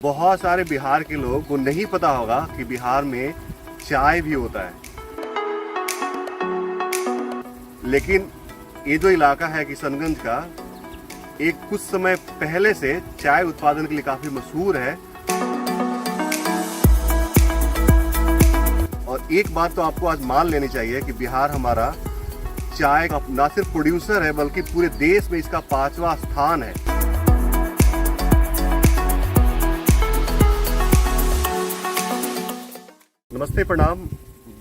बहुत सारे बिहार के लोग को नहीं पता होगा कि बिहार में चाय भी होता है। लेकिन ये जो इलाका है किशनगंज का, एक कुछ समय पहले से चाय उत्पादन के लिए काफी मशहूर है। और एक बात तो आपको आज मान लेनी चाहिए कि बिहार हमारा चाय का न सिर्फ प्रोड्यूसर है बल्कि पूरे देश में इसका 5वां स्थान है। नमस्ते, प्रणाम।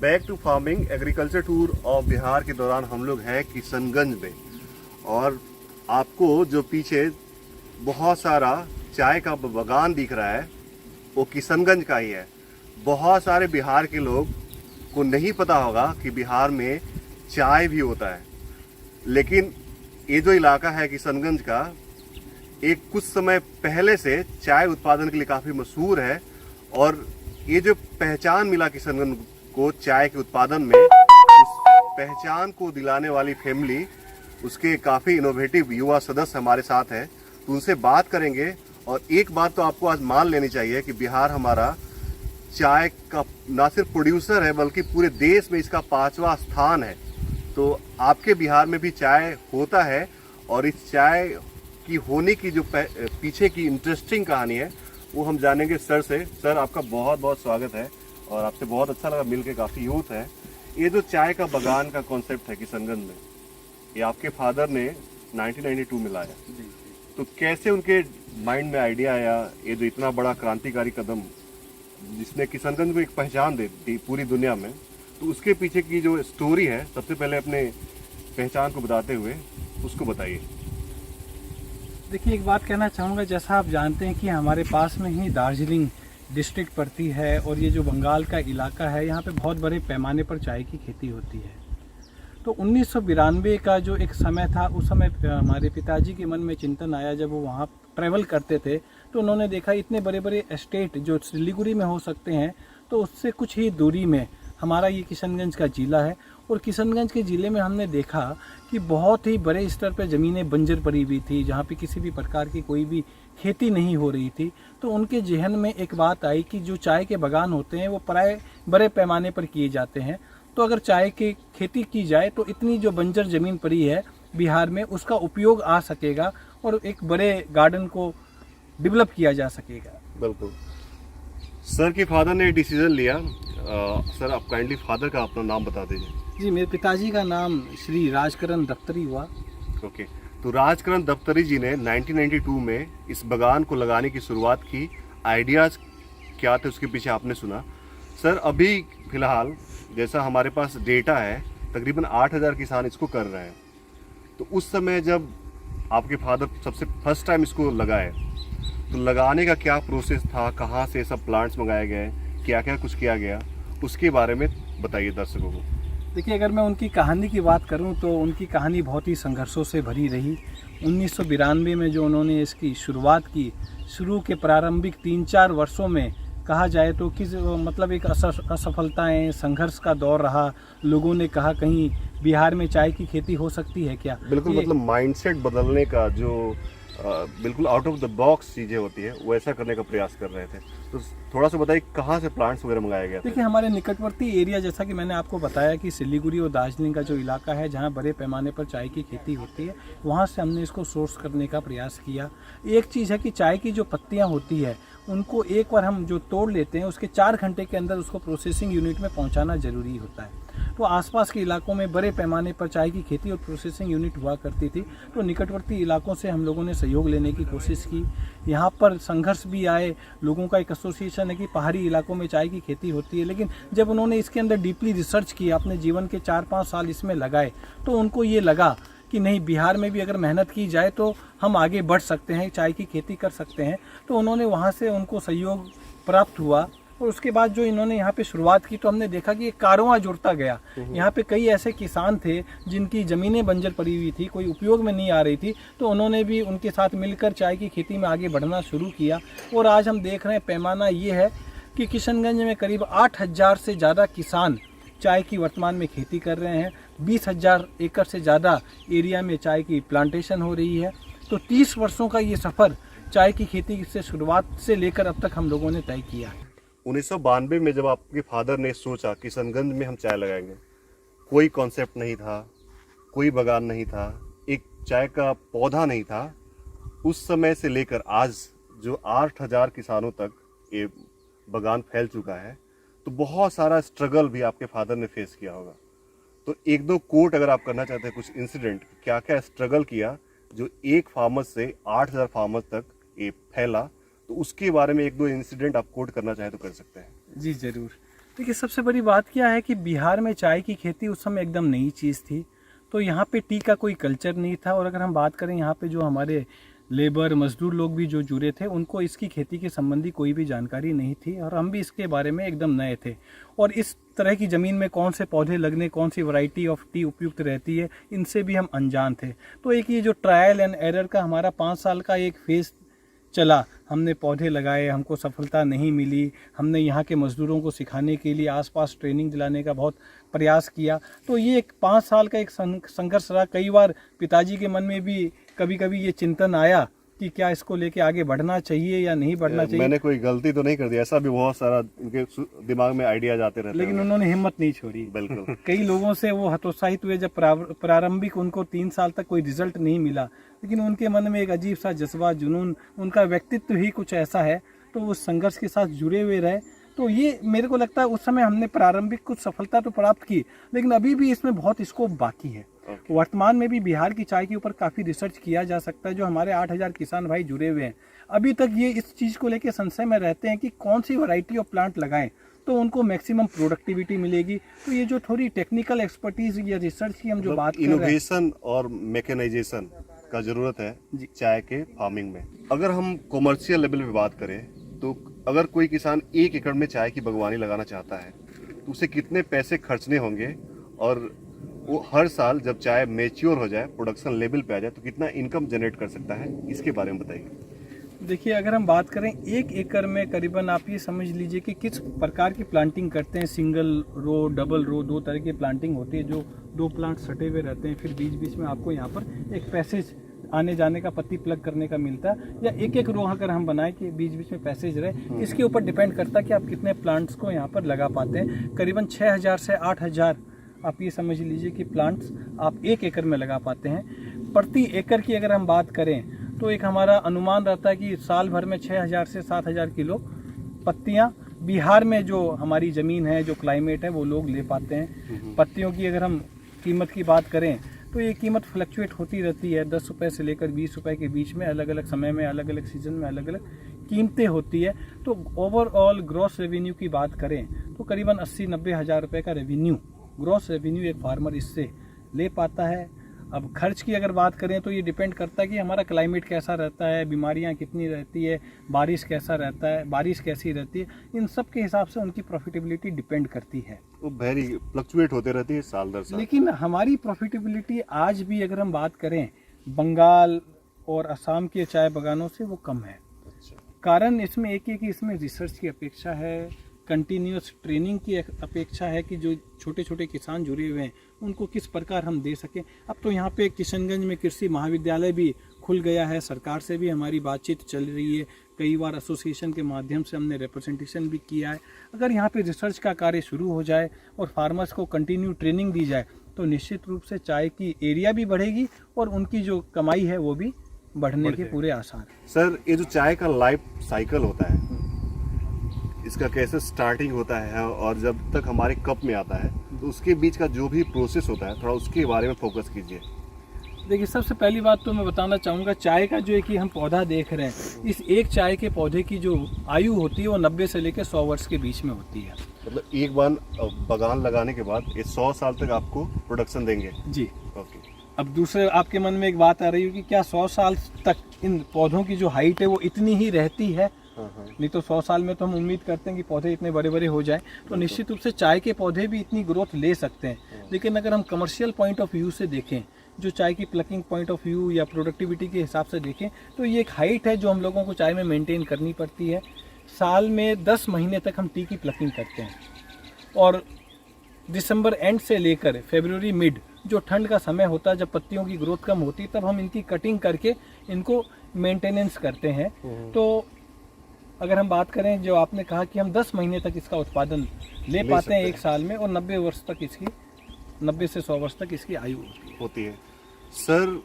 Back to farming agriculture tour of Bihar के दौरान हम लोग हैं किशनगंज में, और आपको जो पीछे बहुत सारा चाय का बागान दिख रहा है वो किशनगंज का ही है। बहुत सारे बिहार के लोग को नहीं पता होगा कि बिहार में चाय भी होता है। लेकिन ये जो इलाका है किशनगंज का, एक कुछ समय पहले से चाय उत्पादन के लिए काफ़ी मशहूर है। और ये जो पहचान मिला किशनगंज को चाय के उत्पादन में, उस पहचान को दिलाने वाली फैमिली, उसके काफ़ी इनोवेटिव युवा सदस्य हमारे साथ हैं, तो उनसे बात करेंगे। और एक बात तो आपको आज मान लेनी चाहिए कि बिहार हमारा चाय का न सिर्फ प्रोड्यूसर है बल्कि पूरे देश में इसका 5वां स्थान है। तो आपके बिहार में भी चाय होता है, और इस चाय की होने की जो पीछे की इंटरेस्टिंग कहानी है वो हम जानेंगे सर से। सर, आपका बहुत बहुत स्वागत है और आपसे बहुत अच्छा लगा मिलके, काफ़ी यूथ है। ये जो चाय का बागान का कॉन्सेप्ट है किशनगंज में, ये आपके फादर ने 1992 में लाया, तो कैसे उनके माइंड में आइडिया आया ये जो इतना बड़ा क्रांतिकारी कदम जिसने किशनगंज को एक पहचान दे दी पूरी दुनिया में, तो उसके पीछे की जो स्टोरी है, सबसे पहले अपने पहचान को बताते हुए उसको बताइए। देखिए, एक बात कहना चाहूँगा, जैसा आप जानते हैं कि हमारे पास में ही दार्जिलिंग डिस्ट्रिक्ट पड़ती है, और ये जो बंगाल का इलाका है, यहाँ पे बहुत बड़े पैमाने पर चाय की खेती होती है। तो 1992 का जो एक समय था, उस समय हमारे पिताजी के मन में चिंतन आया, जब वो वहाँ ट्रैवल करते थे तो उन्होंने देखा इतने बड़े बड़े एस्टेट जो सिलीगुड़ी में हो सकते हैं, तो उससे कुछ ही दूरी में हमारा ये किशनगंज का ज़िला है। और किशनगंज के ज़िले में हमने देखा कि बहुत ही बड़े स्तर पर ज़मीनें बंजर पड़ी हुई थी, जहाँ पे किसी भी प्रकार की कोई भी खेती नहीं हो रही थी। तो उनके जहन में एक बात आई कि जो चाय के बागान होते हैं वो प्राय बड़े पैमाने पर किए जाते हैं, तो अगर चाय की खेती की जाए तो इतनी जो बंजर ज़मीन पड़ी है बिहार में, उसका उपयोग आ सकेगा और एक बड़े गार्डन को डेवलप किया जा सकेगा। बिल्कुल। सर के फादर ने डिसीजन लिया। सर, आप काइंडली फादर का अपना नाम बता दीजिए। जी, मेरे पिताजी का नाम श्री राजकरण दफ्तरी हुआ। ओके, तो राजकरण दफ्तरी जी ने 1992 में इस बागान को लगाने की शुरुआत की। आइडियाज़ क्या थे उसके पीछे आपने सुना। सर, अभी फ़िलहाल जैसा हमारे पास डेटा है, तकरीबन 8000 किसान इसको कर रहे हैं। तो उस समय जब आपके फादर सबसे फर्स्ट टाइम इसको लगाए, तो लगाने का क्या प्रोसेस था, कहाँ से सब प्लांट्स मंगाए गए, क्या क्या कुछ किया गया, उसके बारे में बताइए दर्शकों को। देखिए, अगर मैं उनकी कहानी की बात करूं तो उनकी कहानी बहुत ही संघर्षों से भरी रही। 1992 में जो उन्होंने इसकी शुरुआत की, शुरू के प्रारंभिक 3-4 वर्षों में कहा जाए तो किस मतलब एक असफलताएं, संघर्ष का दौर रहा। लोगों ने कहा कहीं बिहार में चाय की खेती हो सकती है क्या। बिल्कुल, मतलब माइंडसेट बदलने का जो बिल्कुल आउट ऑफ द बॉक्स चीज़ें होती है, वो ऐसा करने का प्रयास कर रहे थे। तो थोड़ा सा बताइए कहाँ से प्लांट्स वगैरह मंगाया गया था। देखिए, हमारे निकटवर्ती एरिया, जैसा कि मैंने आपको बताया कि सिलीगुड़ी और दार्जिलिंग का जो इलाका है जहाँ बड़े पैमाने पर चाय की खेती होती है, वहाँ से हमने इसको सोर्स करने का प्रयास किया। एक चीज़ है कि चाय की जो पत्तियाँ होती है उनको एक बार हम जो तोड़ लेते हैं, उसके 4 घंटे के अंदर उसको प्रोसेसिंग यूनिट में पहुँचाना ज़रूरी होता है। तो आसपास के इलाकों में बड़े पैमाने पर चाय की खेती और प्रोसेसिंग यूनिट हुआ करती थी। तो निकटवर्ती इलाकों से हम लोगों ने सहयोग लेने की कोशिश की। यहाँ पर संघर्ष भी आए। लोगों का एक एसोसिएशन है कि पहाड़ी इलाकों में चाय की खेती होती है, लेकिन जब उन्होंने इसके अंदर डीपली रिसर्च किया, अपने जीवन के 4-5 साल इसमें लगाए, तो उनको ये लगा कि नहीं, बिहार में भी अगर मेहनत की जाए तो हम आगे बढ़ सकते हैं, चाय की खेती कर सकते हैं। तो उन्होंने वहाँ से उनको सहयोग प्राप्त हुआ। और उसके बाद जो इन्होंने यहाँ पे शुरुआत की, तो हमने देखा कि एक कारवां जुड़ता गया। यहाँ पे कई ऐसे किसान थे जिनकी ज़मीनें बंजर पड़ी हुई थी, कोई उपयोग में नहीं आ रही थी, तो उन्होंने भी उनके साथ मिलकर चाय की खेती में आगे बढ़ना शुरू किया। और आज हम देख रहे हैं पैमाना ये है कि किशनगंज में करीब 8000 से ज़्यादा किसान चाय की वर्तमान में खेती कर रहे हैं। 20,000 एकड़ से ज़्यादा एरिया में चाय की प्लांटेशन हो रही है। तो 30 वर्षों का ये सफ़र चाय की खेती से शुरुआत से लेकर अब तक हम लोगों ने तय किया है। 1992 में जब आपके फादर ने सोचा किशनगंज में हम चाय लगाएंगे, कोई कॉन्सेप्ट नहीं था, कोई बागान नहीं था, एक चाय का पौधा नहीं था। उस समय से लेकर आज जो 8000 किसानों तक ये बागान फैल चुका है, तो बहुत सारा स्ट्रगल भी आपके फादर ने फेस किया होगा। तो एक दो कोट अगर आप करना चाहते हैं, कुछ इंसिडेंट, क्या क्या स्ट्रगल किया जो एक फार्मर से 8000 फार्मर तक ये फैला, तो उसके बारे में एक दो इंसिडेंट आप कोट करना चाहें तो कर सकते हैं। जी ज़रूर। देखिए, सबसे बड़ी बात क्या है कि बिहार में चाय की खेती उस समय एकदम नई चीज़ थी, तो यहाँ पे टी का कोई कल्चर नहीं था। और अगर हम बात करें यहाँ पे जो हमारे लेबर मजदूर लोग भी जो जुड़े थे, उनको इसकी खेती के संबंधी कोई भी जानकारी नहीं थी और हम भी इसके बारे में एकदम नए थे। और इस तरह की ज़मीन में कौन से पौधे लगने, कौन सी वैरायटी ऑफ टी उपयुक्त रहती है, इनसे भी हम अनजान थे। तो एक ये जो ट्रायल एंड एरर का हमारा 5 साल का एक फेज़ चला, हमने पौधे लगाए, हमको सफलता नहीं मिली। हमने यहाँ के मज़दूरों को सिखाने के लिए आसपास ट्रेनिंग दिलाने का बहुत प्रयास किया। तो ये एक 5 साल का एक संघर्ष रहा। कई बार पिताजी के मन में भी कभी कभी ये चिंतन आया कि क्या इसको लेके आगे बढ़ना चाहिए या नहीं बढ़ना चाहिए। मैंने कोई गलती तो नहीं कर दी, ऐसा भी बहुत सारा उनके दिमाग में आइडिया जाते रहते हैं, लेकिन उन्होंने हिम्मत नहीं छोड़ी। बिल्कुल। कई लोगों से वो हतोत्साहित हुए जब प्रारंभिक उनको 3 साल तक कोई रिजल्ट नहीं मिला, लेकिन उनके मन में एक अजीब सा जज्बा, जुनून, उनका व्यक्तित्व ही कुछ ऐसा है, तो वो संघर्ष के साथ जुड़े हुए रहे। तो ये मेरे को लगता है उस समय हमने प्रारंभिक कुछ सफलता तो प्राप्त की, लेकिन अभी भी इसमें बहुत स्कोप बाकी है। वर्तमान में भी बिहार की चाय के ऊपर काफ़ी रिसर्च किया जा सकता है। जो हमारे 8000 किसान भाई जुड़े हुए हैं, अभी तक ये इस चीज़ को लेकर संशय में रहते हैं कि कौन सी वैरायटी ऑफ प्लांट लगाएं तो उनको मैक्सिमम प्रोडक्टिविटी मिलेगी। तो ये जो थोड़ी टेक्निकल एक्सपर्टीज या रिसर्च की हम जो बात कर रहे हैं, इनोवेशन और मैकेनाइजेशन का जरूरत है चाय के फार्मिंग में। अगर हम कॉमर्शियल लेवल पे बात करें, तो अगर कोई किसान 1 एकड़ में चाय की बागवानी लगाना चाहता है, तो उसे कितने पैसे खर्चने होंगे, और वो हर साल जब चाय मैच्योर हो जाए, प्रोडक्शन लेवल पे आ जाए, तो कितना इनकम जनरेट कर सकता है, इसके बारे में बताइए। देखिए, अगर हम बात करें 1 एकड़ में करीबन आप ये समझ लीजिए कि किस प्रकार की प्लांटिंग करते हैं। सिंगल रो, डबल रो, 2 तरह की प्लांटिंग होती है, जो 2 प्लांट सटे हुए रहते हैं। फिर बीच बीच में आपको यहाँ पर एक पैसेज आने जाने का, पत्ती प्लग करने का मिलता है, या एक रो अगर हम बनाए कि बीच बीच में पैसेज रहे, इसके ऊपर डिपेंड करता है कि आप कितने प्लांट्स को यहाँ पर लगा पाते हैं। करीबन 6000 से 8000 आप ये समझ लीजिए कि प्लांट्स आप 1 एकड़ में लगा पाते हैं। प्रति एकड़ की अगर हम बात करें तो एक हमारा अनुमान रहता है कि साल भर में 6000 से 7000 किलो पत्तियां बिहार में, जो हमारी ज़मीन है, जो क्लाइमेट है, वो लोग ले पाते हैं। पत्तियों की अगर हम कीमत की बात करें तो ये कीमत फ्लक्चुएट होती रहती है, 10 रुपये से लेकर 20 रुपये के बीच में, अलग अलग समय में, अलग अलग सीजन में अलग अलग कीमतें होती है। तो ओवरऑल ग्रॉस रेवेन्यू की बात करें तो करीबन 80-90 हज़ार रुपये का रेवेन्यू, ग्रॉस रेवेन्यू एक फार्मर इससे ले पाता है। अब खर्च की अगर बात करें तो ये डिपेंड करता है कि हमारा क्लाइमेट कैसा रहता है, बीमारियां कितनी रहती है, बारिश कैसा रहता है, बारिश कैसी रहती है, इन सब के हिसाब से उनकी प्रॉफिटेबिलिटी डिपेंड करती है। वो वेरी फ्लक्चुएट होते रहती है साल दर साल। लेकिन हमारी प्रॉफिटेबिलिटी आज भी अगर हम बात करें बंगाल और असम के चाय बागानों से, वो कम है। कारण इसमें एक है कि इसमें रिसर्च की अपेक्षा है, कंटिन्यूस ट्रेनिंग की अपेक्षा है कि जो छोटे छोटे किसान जुड़े हुए हैं उनको किस प्रकार हम दे सकें। अब तो यहाँ पे किशनगंज में कृषि महाविद्यालय भी खुल गया है, सरकार से भी हमारी बातचीत चल रही है, कई बार एसोसिएशन के माध्यम से हमने रिप्रेजेंटेशन भी किया है। अगर यहाँ पे रिसर्च का कार्य शुरू हो जाए और फार्मर्स को कंटिन्यू ट्रेनिंग दी जाए तो निश्चित रूप से चाय की एरिया भी बढ़ेगी और उनकी जो कमाई है वो भी बढ़ने के पूरे आसार। सर, ये जो चाय का लाइफ साइकिल होता है, इसका कैसे स्टार्टिंग होता है और जब तक हमारे कप में आता है, तो उसके बीच का जो भी प्रोसेस होता है, थोड़ा उसके बारे में फोकस कीजिए। देखिए, सबसे पहली बात तो मैं बताना चाहूँगा, चाय का जो है कि हम पौधा देख रहे हैं, इस एक चाय के पौधे की जो आयु होती है वो 90 से लेकर 100 वर्ष के बीच में होती है। मतलब एक बार बागान लगाने के बाद ये 100 साल तक आपको प्रोडक्शन देंगे? जी। ओके। अब दूसरे आपके मन में एक बात आ रही है कि क्या 100 साल तक इन पौधों की जो हाइट है वो इतनी ही रहती है? नहीं तो 100 साल में तो हम उम्मीद करते हैं कि पौधे इतने बड़े बड़े हो जाएं, तो निश्चित रूप से चाय के पौधे भी इतनी ग्रोथ ले सकते हैं। लेकिन अगर हम कमर्शियल पॉइंट ऑफ व्यू से देखें, जो चाय की प्लकिंग पॉइंट ऑफ व्यू या प्रोडक्टिविटी के हिसाब से देखें, तो ये एक हाइट है जो हम लोगों को चाय में मेंटेन करनी पड़ती है। साल में 10 महीने तक हम टी की प्लकिंग करते हैं और दिसंबर एंड से लेकर फरवरी मिड, जो ठंड का समय होता है, जब पत्तियों की ग्रोथ कम होती है, तब हम इनकी कटिंग करके इनको मेंटेनेंस करते हैं। तो अगर हम बात करें, जो आपने कहा कि हम 10 महीने तक इसका उत्पादन ले पाते हैं एक साल में, और 90 वर्ष तक इसकी 90 से 100 वर्ष तक इसकी आयु होती है। सर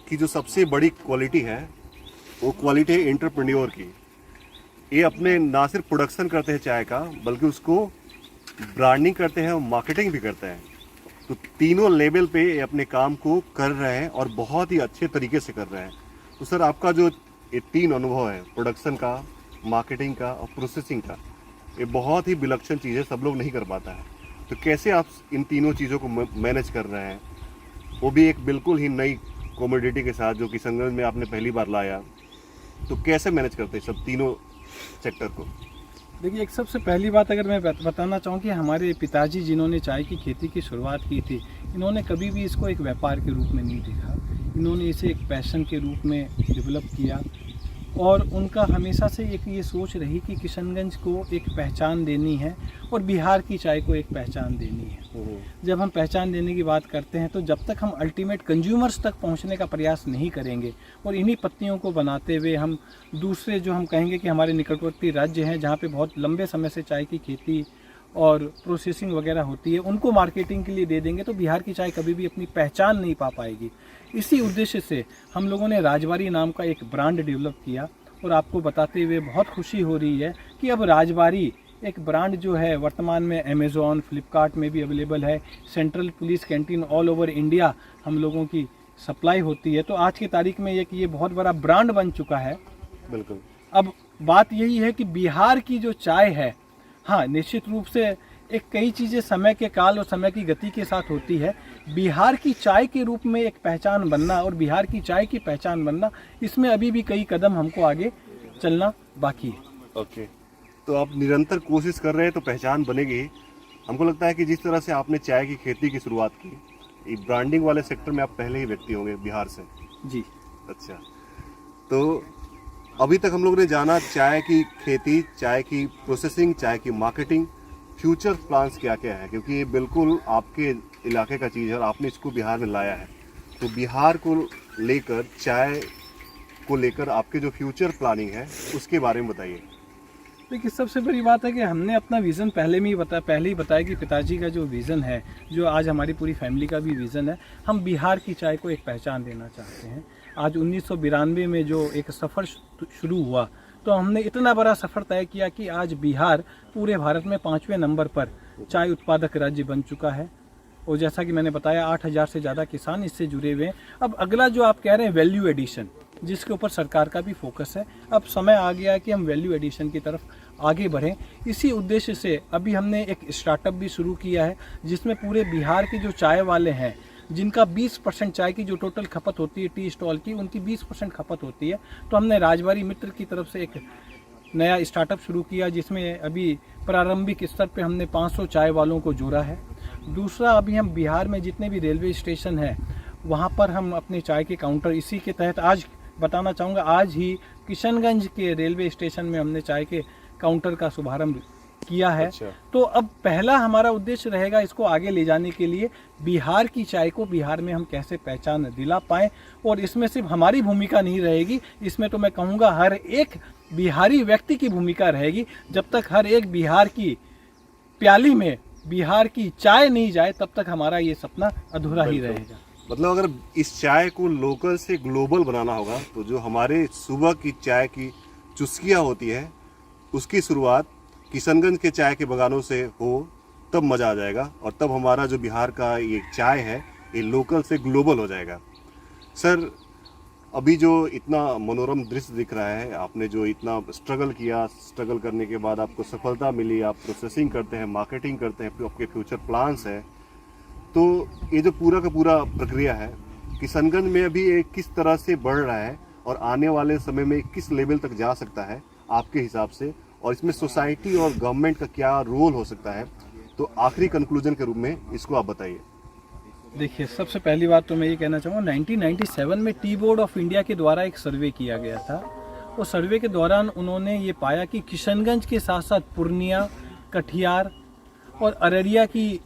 की जो सबसे बड़ी क्वालिटी है वो क्वालिटी है एंटरप्रेन्योर की। ये अपने ना सिर्फ प्रोडक्शन करते हैं चाय का, बल्कि उसको ब्रांडिंग करते हैं और मार्केटिंग भी करते हैं। तो तीनों लेवल पे ये अपने काम को कर रहे हैं और बहुत ही अच्छे तरीके से कर रहे हैं। तो सर आपका जो ये 3 अनुभव है, प्रोडक्शन का, मार्केटिंग का और प्रोसेसिंग का, ये बहुत ही विलक्षण चीज़ है, सब लोग नहीं कर पाता है। तो कैसे आप इन तीनों चीज़ों को मैनेज कर रहे हैं, वो भी एक बिल्कुल ही नई कॉमोडिटी के साथ जो किशनगंज में आपने पहली बार लाया, तो कैसे मैनेज करते हैं सब तीनों सेक्टर को? देखिए, एक सबसे पहली बात अगर मैं बताना चाहूँ कि हमारे पिताजी जिन्होंने चाय की खेती की शुरुआत की थी, इन्होंने कभी भी इसको एक व्यापार के रूप में नहीं देखा। इन्होंने इसे एक पैशन के रूप में डेवलप किया, और उनका हमेशा से एक ये सोच रही कि किशनगंज को एक पहचान देनी है और बिहार की चाय को एक पहचान देनी है। जब हम पहचान देने की बात करते हैं, तो जब तक हम अल्टीमेट कंज्यूमर्स तक पहुंचने का प्रयास नहीं करेंगे और इन्हीं पत्तियों को बनाते हुए हम दूसरे, जो हम कहेंगे कि हमारे निकटवर्ती राज्य हैं जहाँ पे बहुत लंबे समय से चाय की खेती और प्रोसेसिंग वगैरह होती है, उनको मार्केटिंग के लिए दे देंगे, तो बिहार की चाय कभी भी अपनी पहचान नहीं पा पाएगी। इसी उद्देश्य से हम लोगों ने राजबारी नाम का एक ब्रांड डेवलप किया, और आपको बताते हुए बहुत खुशी हो रही है कि अब राजबारी एक ब्रांड जो है वर्तमान में अमेज़ॉन, फ्लिपकार्ट में भी अवेलेबल है। Central police canteen all over India हम लोगों की सप्लाई होती है। तो आज की तारीख में ये बहुत बड़ा ब्रांड बन चुका है। बिल्कुल। अब बात यही है कि बिहार की जो चाय है, हाँ, निश्चित रूप से एक कई चीज़ें समय के काल और समय की गति के साथ होती है। बिहार की चाय के रूप में एक पहचान बनना और बिहार की चाय की पहचान बनना, इसमें अभी भी कई कदम हमको आगे चलना बाकी है। ओके, तो आप निरंतर कोशिश कर रहे हैं तो पहचान बनेगी। हमको लगता है कि जिस तरह से आपने चाय की खेती की शुरुआत की, ये ब्रांडिंग वाले सेक्टर में आप पहले ही व्यक्ति होंगे बिहार से। जी। अच्छा, तो अभी तक हम लोग ने जाना चाय की खेती, चाय की प्रोसेसिंग, चाय की मार्केटिंग, फ्यूचर प्लान्स क्या क्या है, क्योंकि ये बिल्कुल आपके इलाके का चीज़ है और आपने इसको बिहार में लाया है। तो बिहार को लेकर, चाय को लेकर आपके जो फ्यूचर प्लानिंग है उसके बारे में बताइए। देखिए, सबसे बड़ी बात है कि हमने अपना विज़न पहले ही बताया कि पिताजी का जो विज़न है, जो आज हमारी पूरी फैमिली का भी विज़न है, हम बिहार की चाय को एक पहचान देना चाहते हैं। आज 1992 में जो एक सफ़र शुरू हुआ, तो हमने इतना बड़ा सफ़र तय किया कि आज बिहार पूरे भारत में 5वें नंबर पर चाय उत्पादक राज्य बन चुका है। और जैसा कि मैंने बताया, 8000 से ज़्यादा किसान इससे जुड़े हुए हैं। अब अगला जो आप कह रहे हैं वैल्यू एडिशन, जिसके ऊपर सरकार का भी फोकस है, अब समय आ गया है कि हम वैल्यू एडिशन की तरफ आगे बढ़ें। इसी उद्देश्य से अभी हमने एक स्टार्टअप भी शुरू किया है, जिसमें पूरे बिहार के जो चाय वाले हैं, जिनका 20% चाय की जो टोटल खपत होती है टी स्टॉल की, उनकी 20% खपत होती है। तो हमने राजबारी मित्र की तरफ से एक नया स्टार्टअप शुरू किया, जिसमें अभी प्रारंभिक स्तर पे हमने 500 चाय वालों को जोड़ा है। दूसरा, अभी हम बिहार में जितने भी रेलवे स्टेशन हैं, वहाँ पर हम अपने चाय के काउंटर, इसी के तहत आज बताना चाहूँगा, आज ही किशनगंज के रेलवे स्टेशन में हमने चाय के काउंटर का शुभारंभ किया है। अच्छा। तो अब पहला हमारा उद्देश्य रहेगा इसको आगे ले जाने के लिए, बिहार की चाय को बिहार में हम कैसे पहचान दिला पाएं। और इसमें सिर्फ हमारी भूमिका नहीं रहेगी, इसमें तो मैं कहूँगा हर एक बिहारी व्यक्ति की भूमिका रहेगी। जब तक हर एक बिहार की प्याली में बिहार की चाय नहीं जाए, तब तक हमारा ये सपना अधूरा ही रहेगा। मतलब अगर इस चाय को लोकल से ग्लोबल बनाना होगा, तो जो हमारे सुबह की चाय की चुस्कियाँ होती है, उसकी शुरुआत किशनगंज के चाय के बगानों से हो, तब मज़ा आ जाएगा। और तब हमारा जो बिहार का ये चाय है, ये लोकल से ग्लोबल हो जाएगा। सर, अभी जो इतना मनोरम दृश्य दिख रहा है, आपने जो इतना स्ट्रगल किया, स्ट्रगल करने के बाद आपको सफलता मिली, आप प्रोसेसिंग करते हैं, मार्केटिंग करते हैं, आपके फ्यूचर प्लान्स है, तो ये जो पूरा का पूरा प्रक्रिया है, किशनगंज में अभी ये किस तरह से बढ़ रहा है और आने वाले समय में किस लेवल तक जा सकता है आपके हिसाब से, और इसमें सोसाइटी और गवर्नमेंट का क्या रोल हो सकता है, तो आखिरी कंक्लूजन के रूप में इसको आप बताइए। देखिए, सबसे पहली बात तो मैं ये कहना चाहूँगा, 1997 में टी बोर्ड ऑफ इंडिया के द्वारा एक सर्वे किया गया था। उस सर्वे के दौरान उन्होंने ये पाया कि किशनगंज के साथ साथ पूर्णिया, कटिहार और अररिया की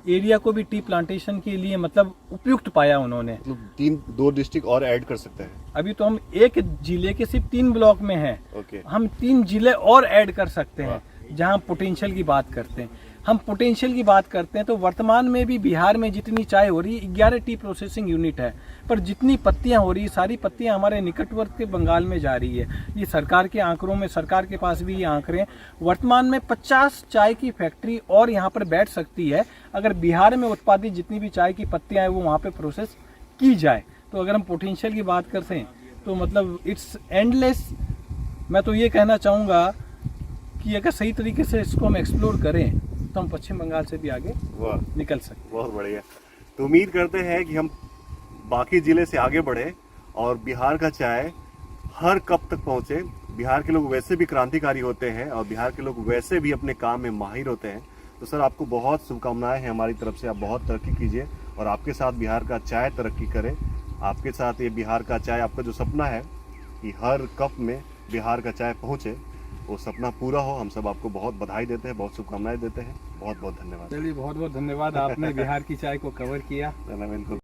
एरिया को भी टी प्लांटेशन के लिए मतलब उपयुक्त पाया उन्होंने। दो डिस्ट्रिक्ट और ऐड कर सकते हैं। अभी तो हम एक जिले के सिर्फ 3 ब्लॉक में हैं, ओके। हम 3 जिले और ऐड कर सकते हैं जहां पोटेंशियल की बात करते हैं। हम पोटेंशियल की बात करते हैं तो वर्तमान में भी बिहार में जितनी चाय हो रही है 11 टी प्रोसेसिंग यूनिट है, पर जितनी पत्तियां हो रही है सारी पत्तियां हमारे निकटवर्ती बंगाल में जा रही है। ये सरकार के आंकड़ों में, सरकार के पास भी ये आंकड़े हैं। वर्तमान में 50 चाय की फैक्ट्री और यहाँ पर बैठ सकती है अगर बिहार में उत्पादित जितनी भी चाय की पत्तियां हैं वो वहाँ पे प्रोसेस की जाए। तो अगर हम पोटेंशियल की बात करते हैं तो मतलब इट्स एंडलेस। मैं तो ये कहना चाहूँगा कि अगर सही तरीके से इसको हम एक्सप्लोर करें तो हम पश्चिम बंगाल से भी आगे निकल सकते हैं। बहुत बढ़िया। तो उम्मीद करते हैं कि हम बाकी जिले से आगे बढ़े और बिहार का चाय हर कप तक पहुंचे। बिहार के लोग वैसे भी क्रांतिकारी होते हैं और बिहार के लोग वैसे भी अपने काम में माहिर होते हैं। तो सर आपको बहुत शुभकामनाएं हैं हमारी तरफ से। आप बहुत तरक्की कीजिए और आपके साथ बिहार का चाय तरक्की करे। आपके साथ ये बिहार का चाय, आपका जो सपना है कि हर कप में बिहार का चाय पहुंचे, वो सपना पूरा हो। हम सब आपको बहुत बधाई देते हैं, बहुत शुभकामनाएं देते हैं। बहुत बहुत धन्यवाद। चलिए, बहुत बहुत धन्यवाद। आपने बिहार की चाय को कवर किया। बिल्कुल।